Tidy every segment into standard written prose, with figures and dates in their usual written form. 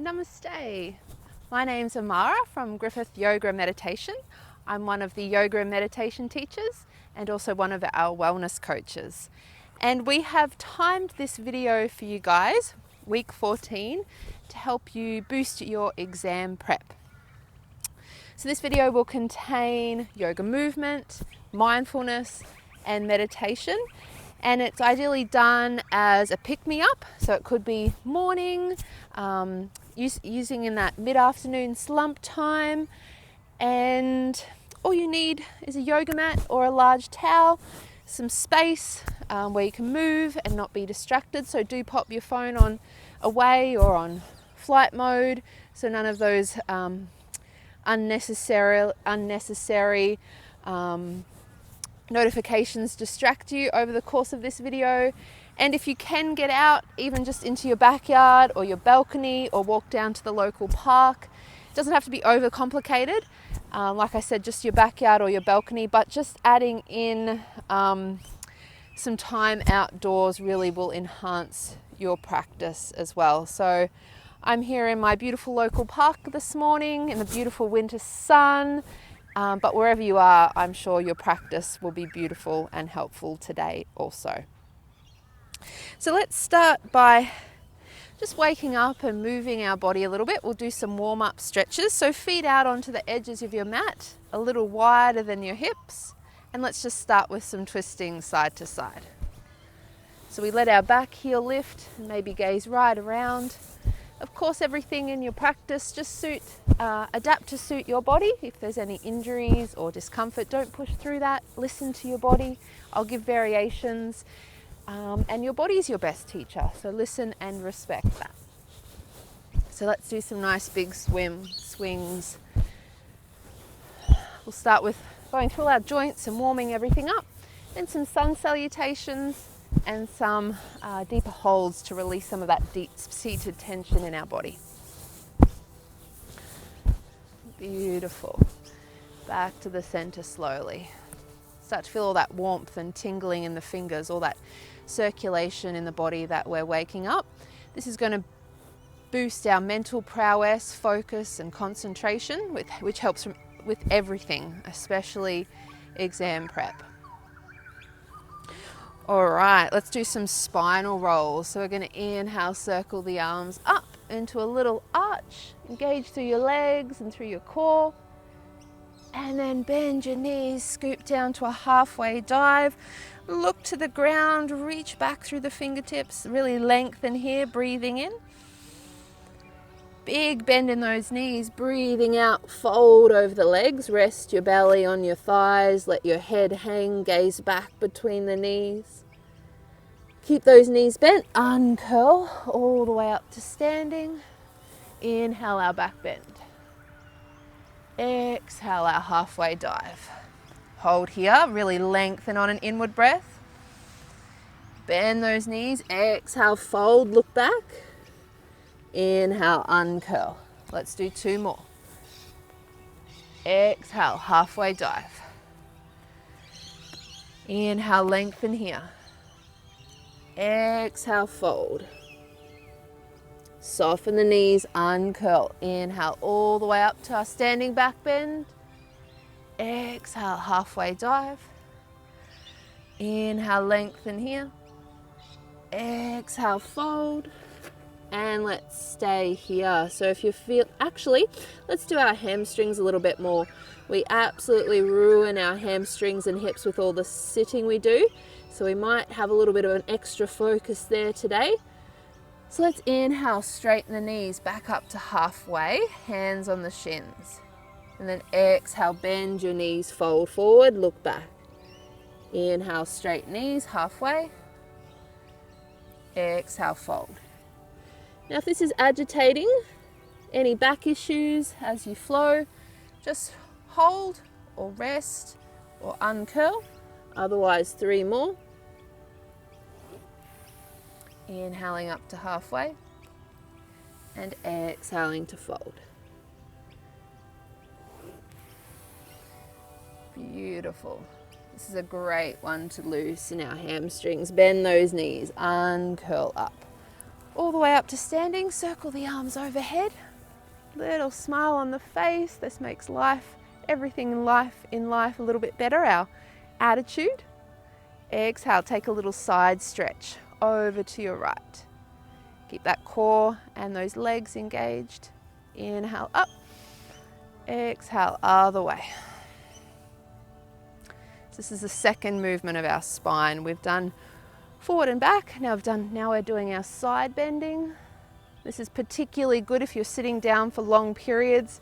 Namaste. My name's Amara from Griffith Yoga and Meditation. I'm one of the yoga and meditation teachers and also one of our wellness coaches. And we have timed this video for you guys, week 14, to help you boost your exam prep. So this video will contain yoga movement, mindfulness, and meditation. And it's ideally done as a pick-me-up, so it could be morning, using in that mid-afternoon slump time, and all you need is a yoga mat or a large towel, some space where you can move and not be distracted. So do pop your phone on away or on flight mode, so none of those unnecessary notifications distract you over the course of this video. And if you can get out, even just into your backyard or your balcony or walk down to the local park, it doesn't have to be overcomplicated. Like I said, just your backyard or your balcony, but just adding in some time outdoors really will enhance your practice as well. So I'm here in my beautiful local park this morning in the beautiful winter sun. But wherever you are, I'm sure your practice will be beautiful and helpful today also. So let's start by just waking up and moving our body a little bit. We'll do some warm-up stretches. So feet out onto the edges of your mat, a little wider than your hips. And let's just start with some twisting side to side. So we let our back heel lift and maybe gaze right around. Of course, everything in your practice just adapt to suit your body. If there's any injuries or discomfort, don't push through that. Listen to your body. I'll give variations. And your body is your best teacher, so listen and respect that. So let's do some nice big swings. We'll start with going through our joints and warming everything up. Then some sun salutations and some deeper holds to release some of that deep-seated tension in our body. Beautiful. Back to the center slowly. Start to feel all that warmth and tingling in the fingers, all that circulation in the body that we're waking up. This is going to boost our mental prowess, focus, and concentration, which helps with everything, especially exam prep. All right, let's do some spinal rolls. So we're going to inhale, circle the arms up into a little arch. Engage through your legs and through your core. And then bend your knees, scoop down to a halfway dive. Look to the ground, reach back through the fingertips. Really lengthen here, breathing in. Big bend in those knees, breathing out, fold over the legs. Rest your belly on your thighs. Let your head hang, gaze back between the knees. Keep those knees bent, uncurl all the way up to standing. Inhale our back bend. Exhale our halfway dive. Hold here, really lengthen on an inward breath. Bend those knees, exhale, fold, look back. Inhale, uncurl. Let's do two more. Exhale, halfway dive. Inhale, lengthen here. Exhale, fold. Soften the knees, uncurl. Inhale all the way up to our standing back bend. Exhale, halfway dive. Inhale, lengthen here. Exhale, fold. And let's stay here. So if you feel, actually, let's do our hamstrings a little bit more. We absolutely ruin our hamstrings and hips with all the sitting we do. So we might have a little bit of an extra focus there today. So let's inhale, straighten the knees back up to halfway, hands on the shins. And then exhale, bend your knees, fold forward, look back. Inhale, straight knees, halfway. Exhale, fold. Now if this is agitating, any back issues as you flow, just hold or rest or uncurl. Otherwise, three more. Inhaling up to halfway and exhaling to fold. Beautiful. This is a great one to loosen our hamstrings. Bend those knees, uncurl up. all the way up to standing. Circle the arms overhead. Little smile on the face. This makes life, everything in life a little bit better. Our attitude. Exhale, take a little side stretch over to your right. Keep that core and those legs engaged. Inhale up. Exhale, other way. So this is the second movement of our spine. We've done forward and back. Now we're doing our side bending. This is particularly good if you're sitting down for long periods.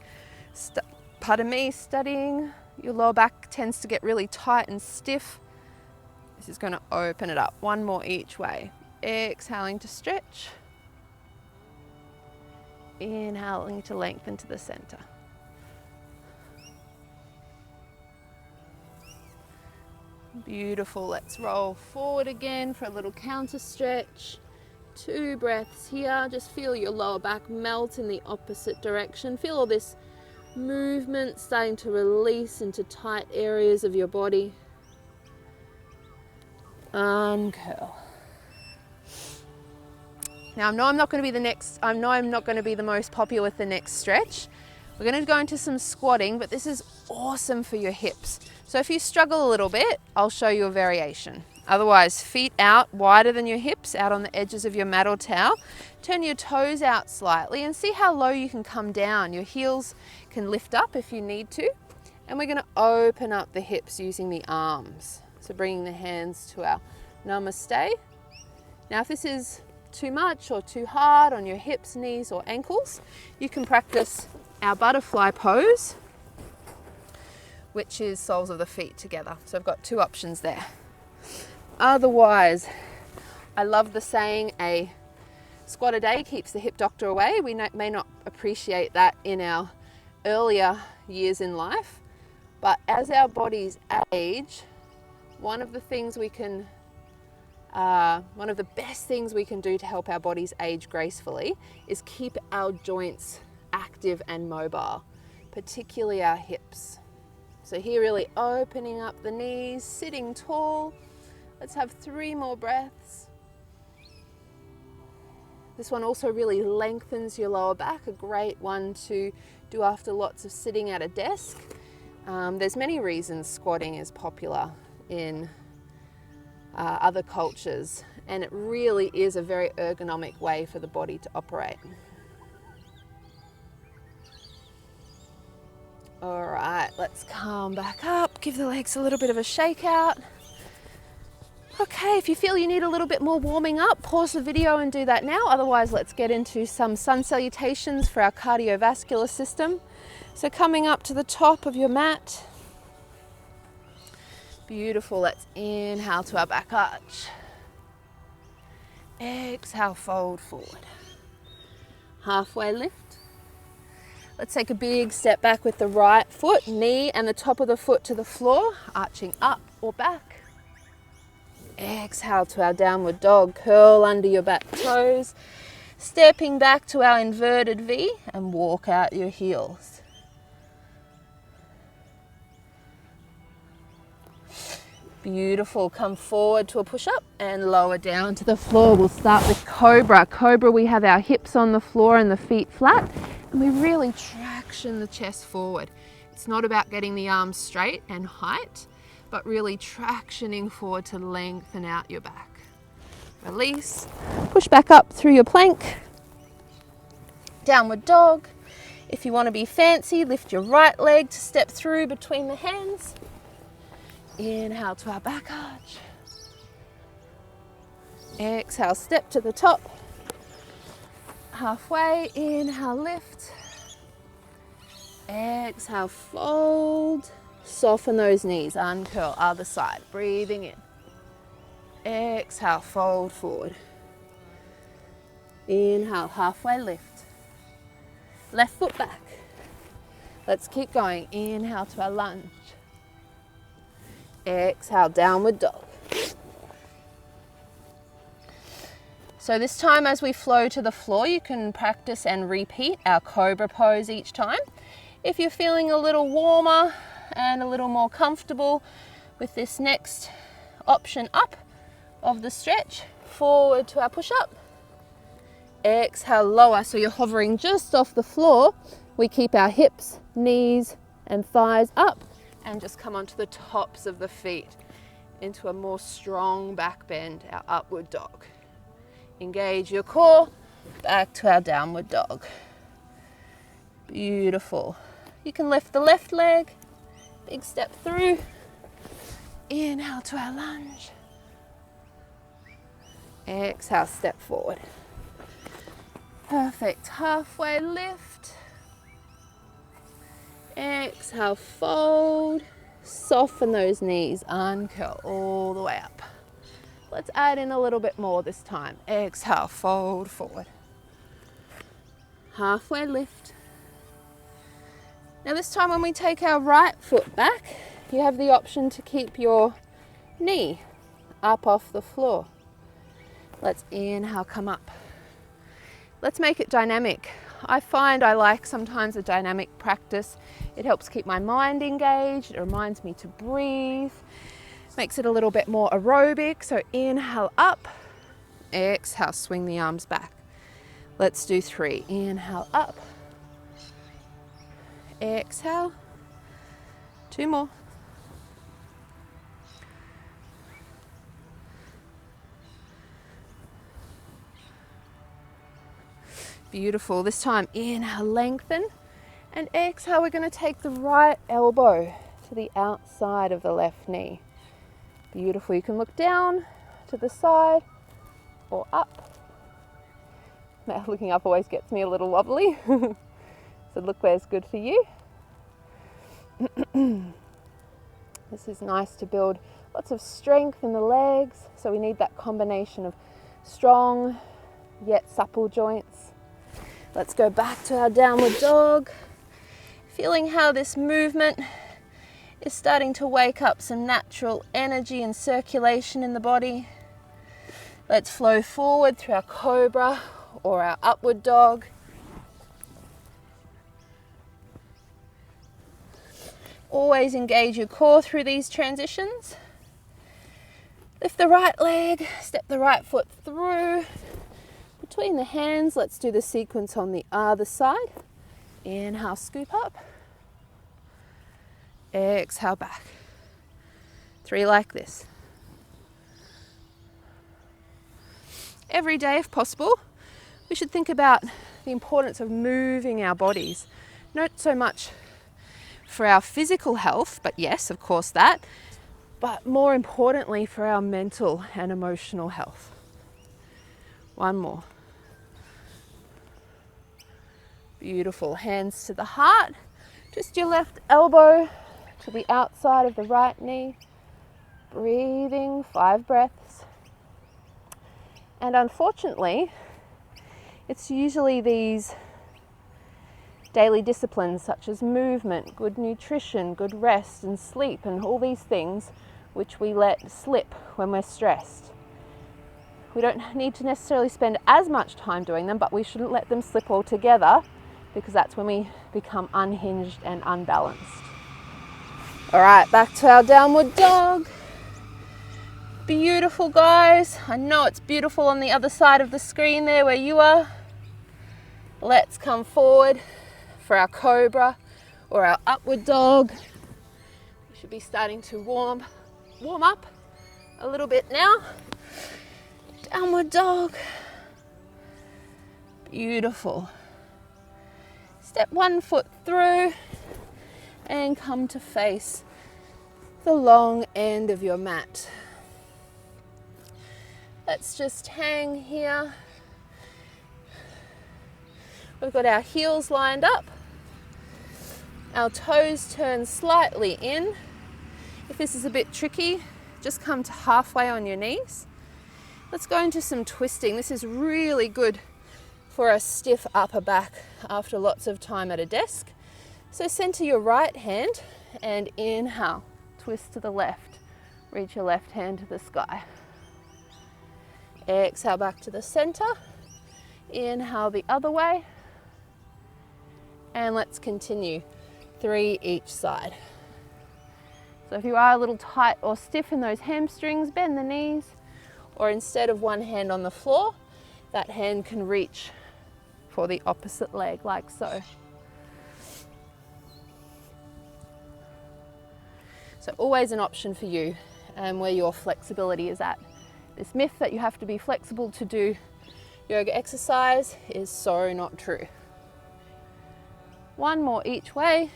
Studying. Your lower back tends to get really tight and stiff. This is going to open it up. One more each way. Exhaling to stretch. Inhaling to lengthen to the center. Beautiful. Let's roll forward again for a little counter stretch. 2 breaths here. Just feel your lower back melt in the opposite direction. Feel all this movement starting to release into tight areas of your body. Uncurl. Now I know I'm not going to be the most popular with the next stretch. We're going to go into some squatting, but this is awesome for your hips. So if you struggle a little bit, I'll show you a variation. Otherwise, feet out wider than your hips, out on the edges of your mat or towel. Turn your toes out slightly and see how low you can come down. Your heels can lift up if you need to. And we're going to open up the hips using the arms. So bringing the hands to our namaste. Now if this is too much or too hard on your hips, knees or ankles, you can practice our butterfly pose, which is soles of the feet together. So I've got 2 options there. Otherwise, I love the saying, a squat a day keeps the hip doctor away. We may not appreciate that in our earlier years in life, but as our bodies age, one of the best things we can do to help our bodies age gracefully is keep our joints active and mobile, particularly our hips. So here, really opening up the knees, sitting tall. Let's have 3 more breaths. This one also really lengthens your lower back, a great one to do after lots of sitting at a desk. There's many reasons squatting is popular in other cultures, and it really is a very ergonomic way for the body to operate. All right, let's come back up, give the legs a little bit of a shake out. Okay, if you feel you need a little bit more warming up, pause the video and do that now. Otherwise, let's get into some sun salutations for our cardiovascular system. So coming up to the top of your mat. Beautiful, let's inhale to our back arch. Exhale, fold forward. Halfway lift. Let's take a big step back with the right foot, knee and the top of the foot to the floor, arching up or back. Exhale to our downward dog, curl under your back toes, stepping back to our inverted V and walk out your heels. Beautiful, come forward to a push-up and lower down to the floor. We'll start with Cobra. Cobra, we have our hips on the floor and the feet flat, and we really traction the chest forward. It's not about getting the arms straight and height, but really tractioning forward to lengthen out your back. Release, push back up through your plank. Downward dog. If you want to be fancy, lift your right leg to step through between the hands. Inhale to our back arch. Exhale, step to the top. Halfway, inhale, lift. Exhale, fold. Soften those knees, uncurl, other side, breathing in. Exhale, fold forward. Inhale, halfway lift. Left foot back. Let's keep going. Inhale to our lunge. Exhale, downward dog. So this time as we flow to the floor, you can practice and repeat our Cobra pose each time. If you're feeling a little warmer and a little more comfortable with this next option up of the stretch, forward to our push-up. Exhale, lower, so you're hovering just off the floor. We keep our hips, knees, and thighs up, and just come onto the tops of the feet into a more strong back bend, our upward dog. Engage your core, back to our downward dog. Beautiful. You can lift the left leg, big step through. Inhale to our lunge. Exhale, step forward. Perfect. Halfway lift. Exhale, fold. Soften those knees, uncurl all the way up. Let's add in a little bit more this time. Exhale, fold forward. Halfway lift. Now this time when we take our right foot back, you have the option to keep your knee up off the floor. Let's inhale, come up. Let's make it dynamic. I find I like sometimes a dynamic practice. It helps keep my mind engaged. It reminds me to breathe. Makes it a little bit more aerobic. So inhale up, exhale, swing the arms back. Let's do 3. Inhale up, exhale, 2 more. Beautiful. This time, inhale, lengthen, and exhale, we're going to take the right elbow to the outside of the left knee. Beautiful. You can look down to the side or up. Now, looking up always gets me a little wobbly, so look where's good for you. This is nice to build lots of strength in the legs, so we need that combination of strong yet supple joints. Let's go back to our downward dog. Feeling how this movement is starting to wake up some natural energy and circulation in the body. Let's flow forward through our cobra or our upward dog. Always engage your core through these transitions. Lift the right leg, step the right foot through. Between the hands, let's do the sequence on the other side. Inhale, scoop up. Exhale, back. 3 like this. Every day, if possible, we should think about the importance of moving our bodies. Not so much for our physical health, but yes, of course that, but more importantly for our mental and emotional health. 1 more. Beautiful. Hands to the heart. Just your left elbow to the outside of the right knee. Breathing, 5 breaths. And unfortunately, it's usually these daily disciplines such as movement, good nutrition, good rest and sleep and all these things which we let slip when we're stressed. We don't need to necessarily spend as much time doing them, but we shouldn't let them slip altogether, because that's when we become unhinged and unbalanced. All right, back to our downward dog. Beautiful, guys. I know it's beautiful on the other side of the screen there where you are. Let's come forward for our cobra or our upward dog. We should be starting to warm up a little bit now. Downward dog. Beautiful. Step 1 foot through and come to face the long end of your mat. Let's just hang here. We've got our heels lined up. Our toes turn slightly in. If this is a bit tricky, just come to halfway on your knees. Let's go into some twisting. This is really good for a stiff upper back after lots of time at a desk. So center your right hand and inhale, twist to the left. Reach your left hand to the sky. Exhale back to the center. Inhale the other way. And let's continue. 3 each side. So if you are a little tight or stiff in those hamstrings, bend the knees. Or instead of one hand on the floor, that hand can reach for the opposite leg, like so. So always an option for you where your flexibility is at. This myth that you have to be flexible to do yoga exercise is so not true. One more each way.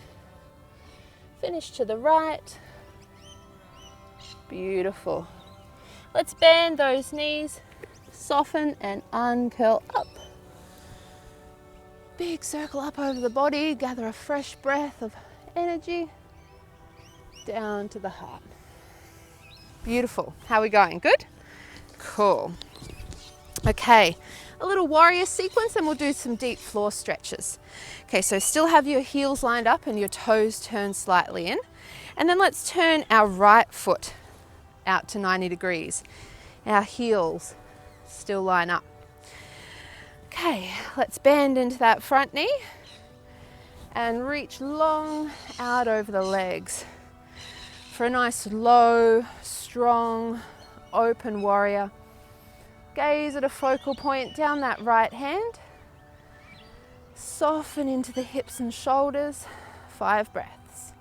Finish to the right. Beautiful. Let's bend those knees, soften and uncurl up. Big circle up over the body, gather a fresh breath of energy down to the heart. Beautiful. How are we going? Good? Cool. Okay, a little warrior sequence and we'll do some deep floor stretches. Okay, so still have your heels lined up and your toes turned slightly in. And then let's turn our right foot out to 90 degrees. Our heels still line up. Okay, let's bend into that front knee and reach long out over the legs for a nice low, strong, open warrior. Gaze at a focal point down that right hand. Soften into the hips and shoulders. 5 breaths.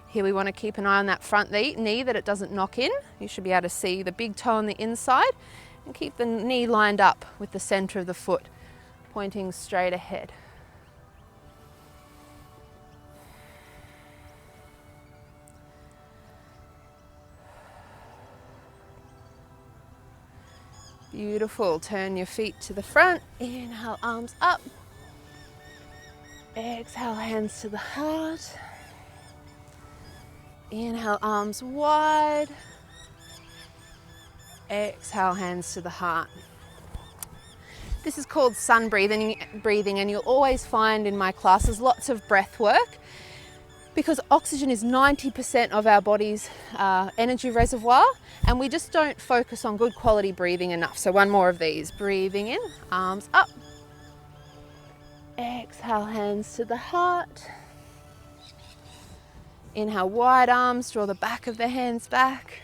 Here we want to keep an eye on that front knee that it doesn't knock in. You should be able to see the big toe on the inside and keep the knee lined up with the center of the foot pointing straight ahead. Beautiful. Turn your feet to the front. Inhale, arms up. Exhale, hands to the heart. Inhale, arms wide. Exhale, hands to the heart. This is called sun breathing, and you'll always find in my classes lots of breath work because oxygen is 90% of our body's energy reservoir, and we just don't focus on good quality breathing enough. So one more of these. Breathing in, arms up. Exhale, hands to the heart. Inhale, wide arms, draw the back of the hands back.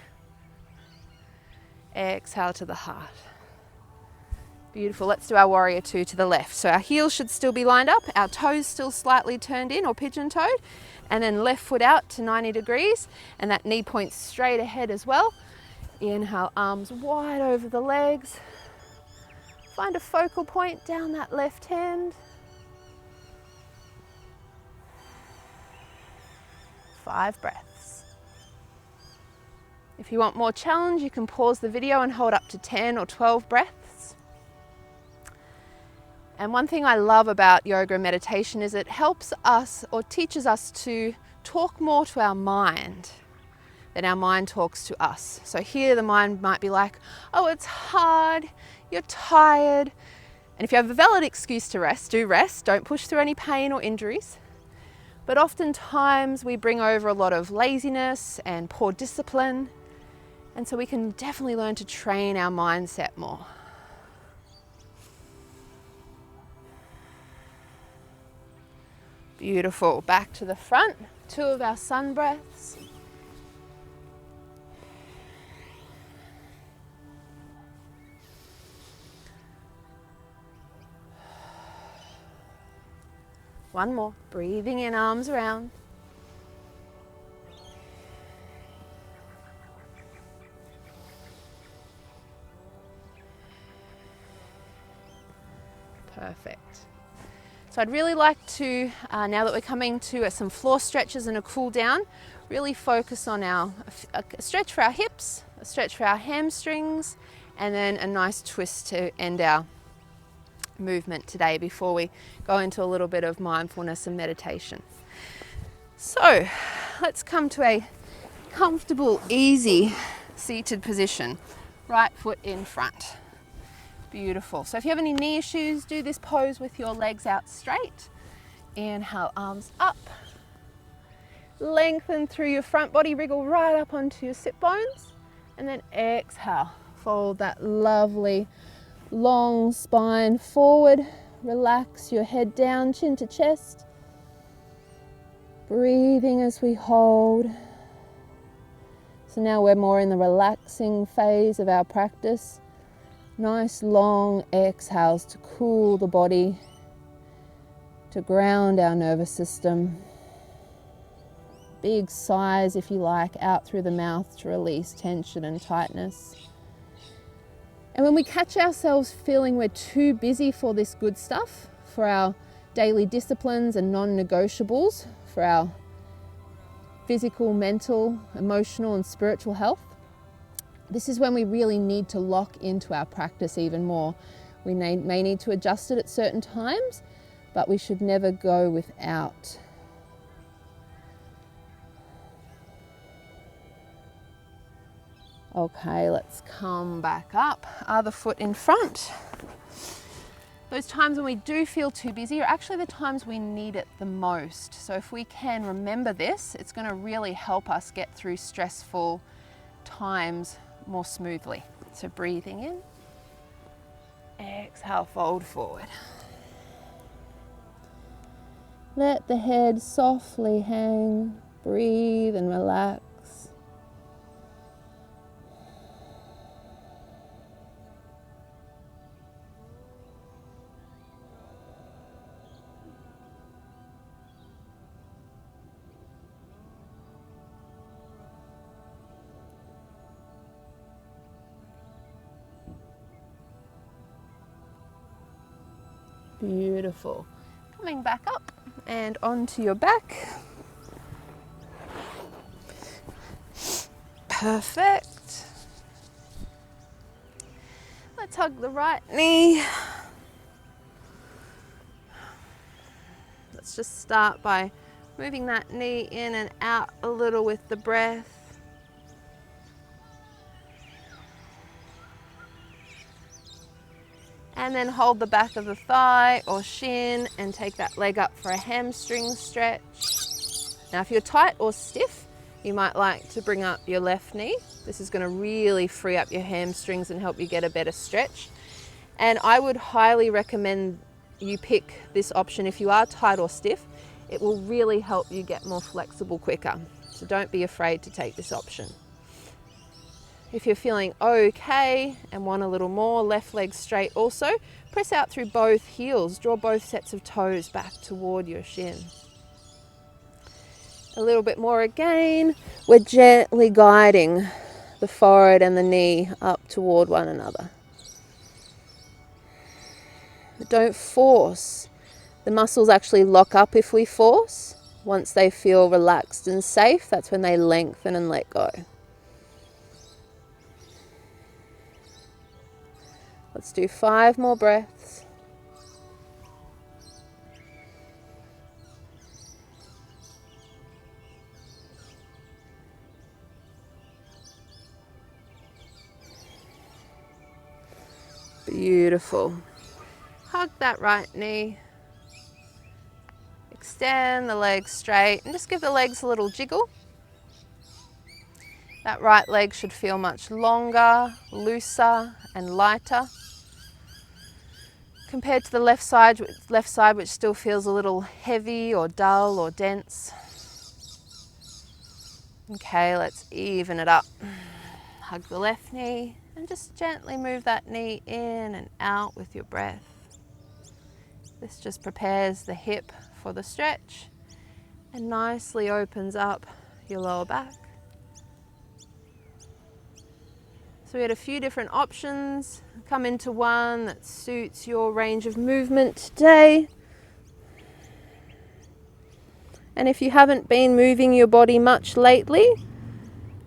Exhale to the heart. Beautiful. Let's do our warrior 2 to the left. So our heels should still be lined up, our toes still slightly turned in or pigeon-toed, and then left foot out to 90 degrees, and that knee points straight ahead as well. Inhale, arms wide over the legs. Find a focal point down that left hand. 5 breaths. If you want more challenge, you can pause the video and hold up to 10 or 12 breaths. And one thing I love about yoga and meditation is it helps us or teaches us to talk more to our mind than our mind talks to us. So here the mind might be like, oh, it's hard, you're tired. And if you have a valid excuse to rest, do rest. Don't push through any pain or injuries. But oftentimes we bring over a lot of laziness and poor discipline. And so we can definitely learn to train our mindset more. Beautiful. Back to the front. 2 of our sun breaths. One more. Breathing in, arms around. Perfect. So I'd really like to, now that we're coming to some floor stretches and a cool down, really focus on a stretch for our hips, a stretch for our hamstrings, and then a nice twist to end our movement today before we go into a little bit of mindfulness and meditation. So let's come to a comfortable, easy seated position. Right foot in front. Beautiful. So if you have any knee issues, do this pose with your legs out straight. Inhale, arms up. Lengthen through your front body, wriggle right up onto your sit bones. And then exhale, fold that lovely long spine forward. Relax your head down, chin to chest. Breathing as we hold. It's So now we're more in the relaxing phase of our practice. Nice long exhales to cool the body, to ground our nervous system. Big sighs, if you like, out through the mouth to release tension and tightness. And when we catch ourselves feeling we're too busy for this good stuff, for our daily disciplines and non-negotiables, for our physical, mental, emotional and spiritual health, this is when we really need to lock into our practice even more. We may need to adjust it at certain times, but we should never go without. Okay, let's come back up. Other foot in front. Those times when we do feel too busy are actually the times we need it the most. So if we can remember this, it's going to really help us get through stressful times more smoothly. So breathing in, exhale, fold forward. Let the head softly hang, breathe and relax. Beautiful. Coming back up and onto your back. Perfect. Let's hug the right knee. Let's just start by moving that knee in and out a little with the breath. And then hold the back of the thigh or shin and take that leg up for a hamstring stretch. Now if you're tight or stiff, you might like to bring up your left knee. This is going to really free up your hamstrings and help you get a better stretch. And I would highly recommend you pick this option if you are tight or stiff. It will really help you get more flexible quicker. So don't be afraid to take this option. If you're feeling okay and want a little more, left leg straight also, press out through both heels. Draw both sets of toes back toward your shin. A little bit more again. We're gently guiding the forehead and the knee up toward one another. But don't force. The muscles actually lock up if we force. Once they feel relaxed and safe, that's when they lengthen and let go. Let's do 5 more breaths. Beautiful. Hug that right knee. Extend the legs straight and just give the legs a little jiggle. That right leg should feel much longer, looser and lighter compared to the left side which still feels a little heavy or dull or dense. Okay, let's even it up. Hug the left knee and just gently move that knee in and out with your breath. This just prepares the hip for the stretch and nicely opens up your lower back. So we had a few different options. Come into one that suits your range of movement today. And if you haven't been moving your body much lately,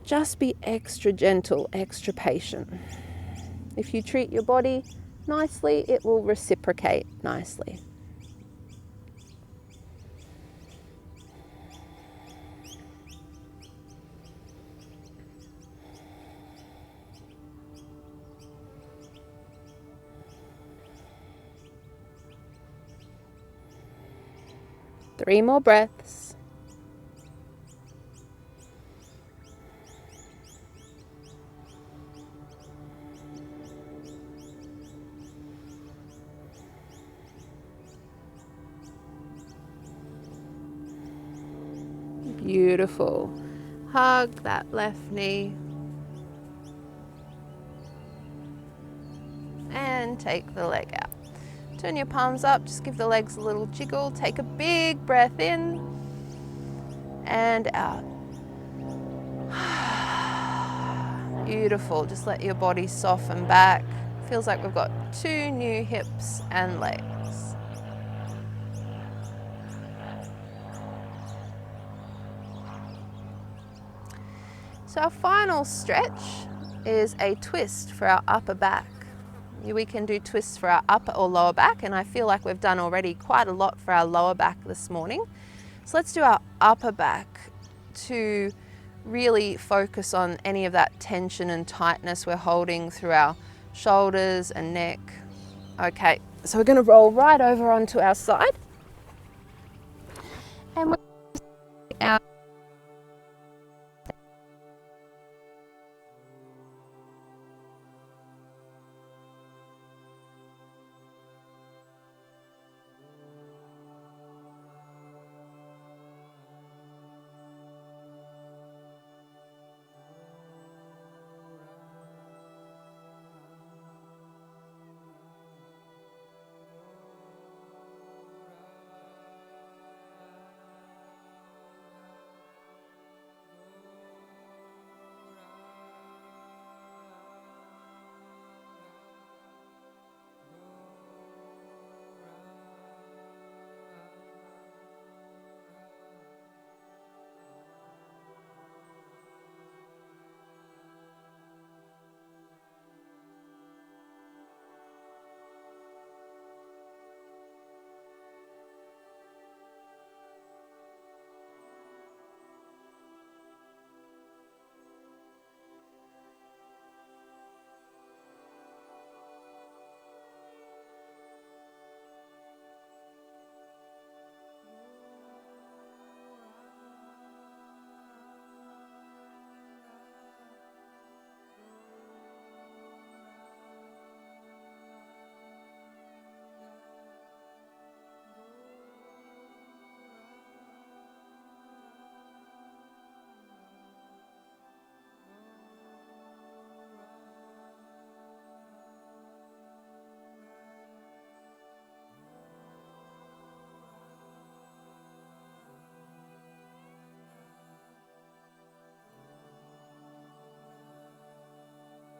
just be extra gentle, extra patient. If you treat your body nicely, it will reciprocate nicely. Three more breaths. Beautiful. Hug that left knee. and take the leg out. Turn your palms up, just give the legs a little jiggle. Take a big breath in and out. Beautiful, just let your body soften back. Feels like we've got 2 new hips and legs. So our final stretch is a twist for our upper back. We can do twists for our upper or lower back, and I feel like we've done already quite a lot for our lower back this morning. So let's do our upper back to really focus on any of that tension and tightness we're holding through our shoulders and neck. Okay, so we're going to roll right over onto our side. And we're our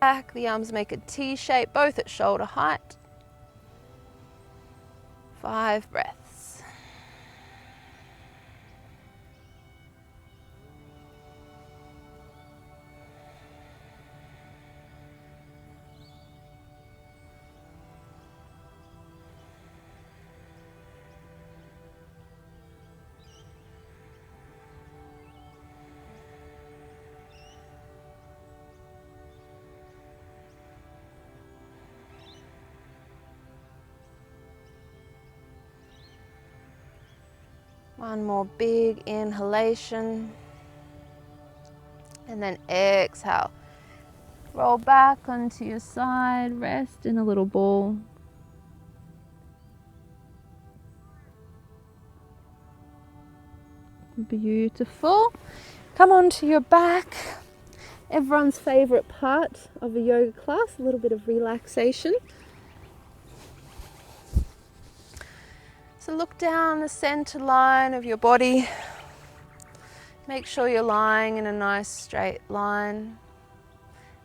back, the arms make a T shape, both at shoulder height. 5 breaths. One more big inhalation, and then exhale. Roll back onto your side, rest in a little ball. Beautiful. Come onto your back. Everyone's favorite part of a yoga class, a little bit of relaxation. So look down the center line of your body. Make sure you're lying in a nice straight line.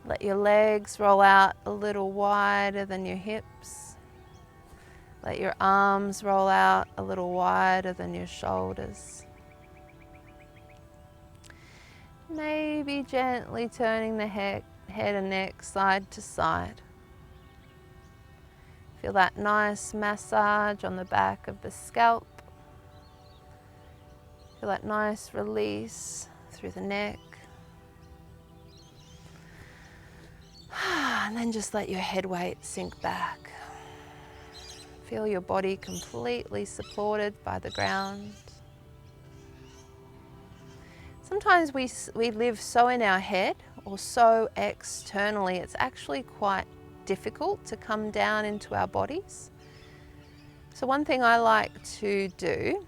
Let your legs roll out a little wider than your hips. Let your arms roll out a little wider than your shoulders. Maybe gently turning the head and neck side to side. Feel that nice massage on the back of the scalp. Feel that nice release through the neck. And then just let your head weight sink back. Feel your body completely supported by the ground. Sometimes we live so in our head or so externally, it's actually quite difficult to come down into our bodies. So one thing I like to do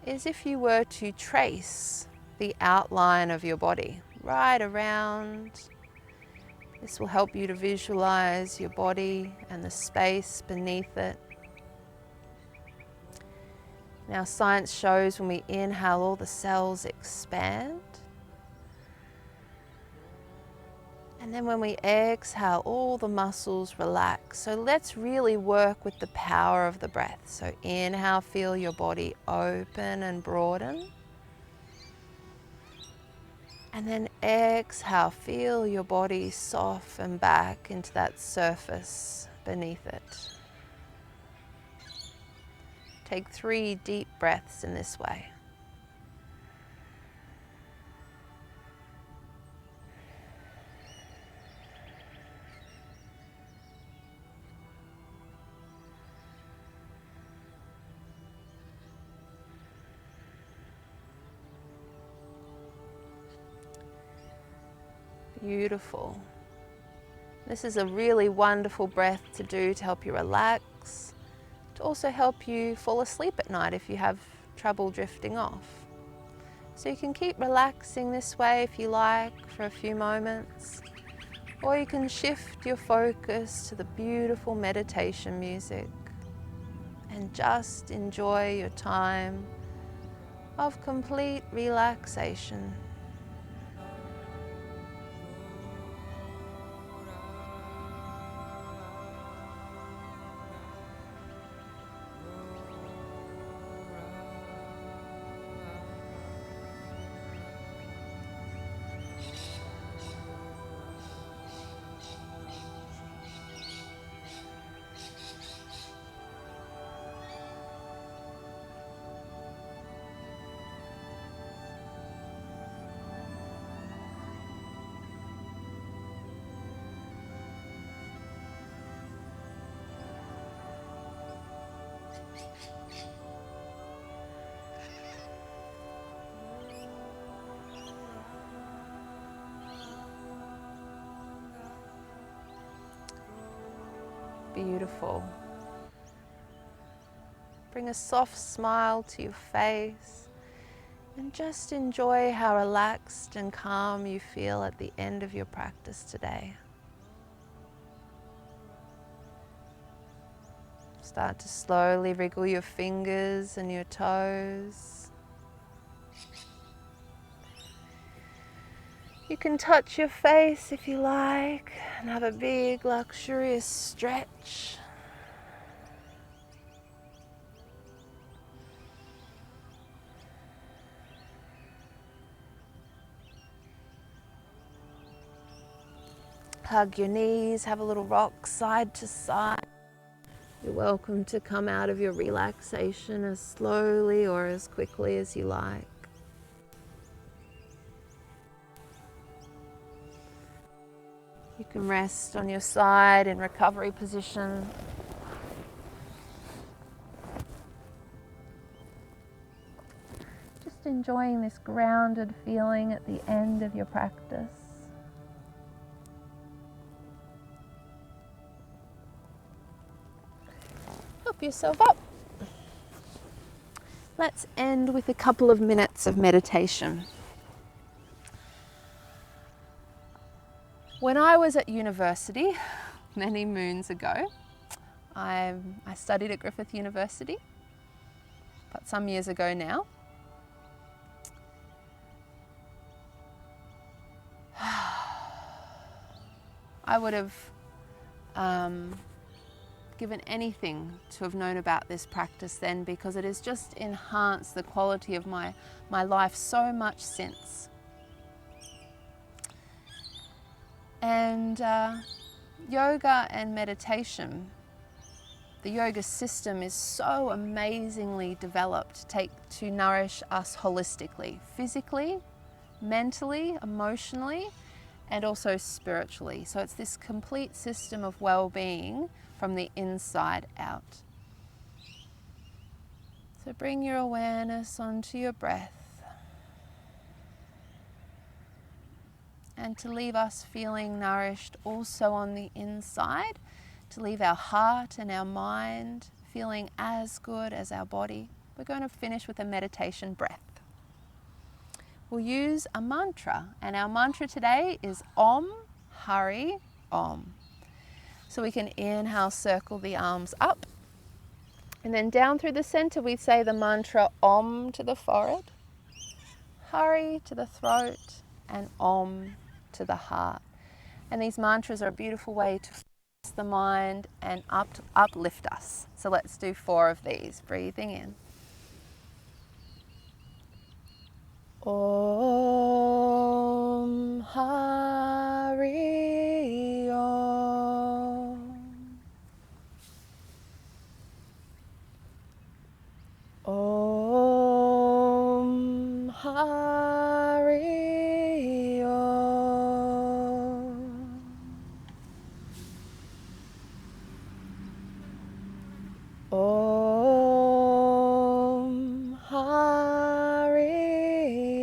is if you were to trace the outline of your body right around This will help you to visualize your body and the space beneath it. Now, science shows when we inhale, all the cells expand. And then when we exhale, all the muscles relax. So let's really work with the power of the breath. So inhale, feel your body open and broaden. And then exhale, feel your body soften back into that surface beneath it. Take 3 deep breaths in this way. Beautiful. This is a really wonderful breath to do to help you relax, to also help you fall asleep at night if you have trouble drifting off. So you can keep relaxing this way if you like for a few moments, or you can shift your focus to the beautiful meditation music and just enjoy your time of complete relaxation. Beautiful. Bring a soft smile to your face and just enjoy how relaxed and calm you feel at the end of your practice today. Start to slowly wriggle your fingers and your toes. You can touch your face if you like and have a big luxurious stretch. Hug your knees, have a little rock side to side. You're welcome to come out of your relaxation as slowly or as quickly as you like. You can rest on your side in recovery position. Just enjoying this grounded feeling at the end of your practice. Help yourself up. Let's end with a couple of minutes of meditation. When I was at university, many moons ago, I studied at Griffith University, but some years ago now. I would have given anything to have known about this practice then, because it has just enhanced the quality of my life so much since. And yoga and meditation, the yoga system is so amazingly developed to nourish us holistically, physically, mentally, emotionally, and also spiritually. So it's this complete system of well-being from the inside out. So bring your awareness onto your breath, and to leave us feeling nourished also on the inside, to leave our heart and our mind feeling as good as our body, we're going to finish with a meditation breath. We'll use a mantra, and our mantra today is Om Hari Om. So we can inhale, circle the arms up. And then down through the center, we say the mantra Om to the forehead, Hari to the throat, and Om to the heart. And these mantras are a beautiful way to focus the mind and uplift us. So let's do 4 of these. Breathing in. Om Hari Om. Om Hari Om. Om Hari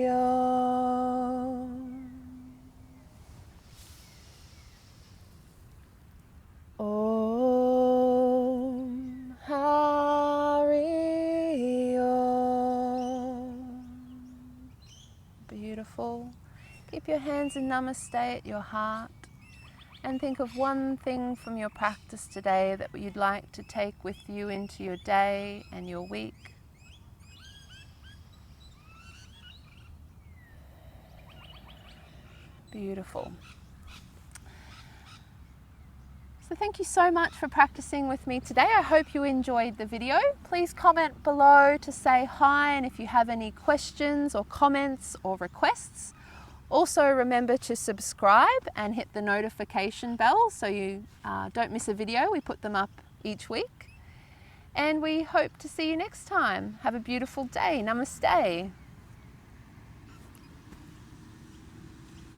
Om. Om Hari Om. Beautiful. Keep your hands in Namaste at your heart. And think of one thing from your practice today that you'd like to take with you into your day and your week. Beautiful. So thank you so much for practicing with me today. I hope you enjoyed the video. Please comment below to say hi, and if you have any questions or comments or requests. Also remember to subscribe and hit the notification bell so you don't miss a video. We put them up each week. And we hope to see you next time. Have a beautiful day. Namaste.